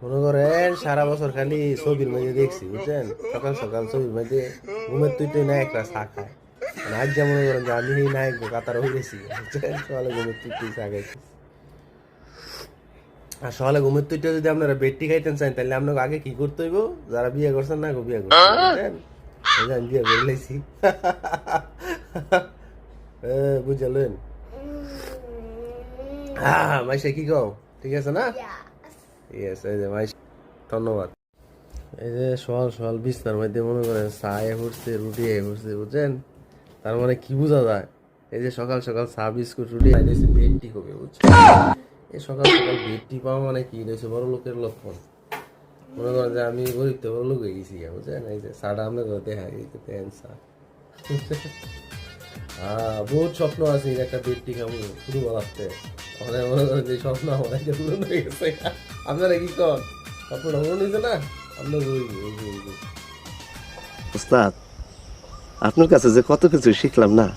মনে করেন সারা বছর খালি ছবির মধ্যে দেখছি বুঝছেন, সকাল সকাল ছবির মধ্যে ঘুমের তুই নায়করা চা খায়। মানে আজ যেমন মনে করেন যে আমি এই নায়ক কাতার হয়ে গেছি বুঝছেন, সকালে ঘুমের তুই চা খাইছি। আর সকালে ঘুমের তুইটা যদি আপনারা বেডটি খাইতেন চান তাহলে আপনাকে আগে কি করতে হইব, যারা বিয়ে করছেন না গো বিয়ে করছেন বুঝছেন, এই যে আমি বিয়ে করে লাইছি। বুঝলেন? মাইশা কি কও, ঠিক আছে না? ইয়েস, এই যে মাইশা, ধন্যবাদ। এই যে সকাল সকাল বিছনার মধ্যে মনে করেন চা উঠছে, রুটি উঠছে বুঝছেন, তার মানে কি বোঝা যায়? এই যে সকাল সকাল চা বিস্কুট রুটি খাইতেছে, বেডটি হবে বুঝছেন। এই সকাল সকাল বেডটি পাওয়া মানে কি রয়েছে বড় লোকের লক্ষণ। মনে করেন যে আমি গরিব তো বড় লোক হয়ে গেছি বুঝছেন। এই যে চাটা আমরা করতে হয়, এই যে পেন চা। বহুত স্বপ্ন আছে একটা বেডটি খাবো শুরু বলাতে, মনে করেন যে স্বপ্ন আমার একটা পূরণ হয়ে গেছে। আপনারা কি কর, স্বপ্নটা পূরণ হয়েছে না? আপনার ওস্তাদ, আপনার কাছে যে কত কিছু শিখলাম না।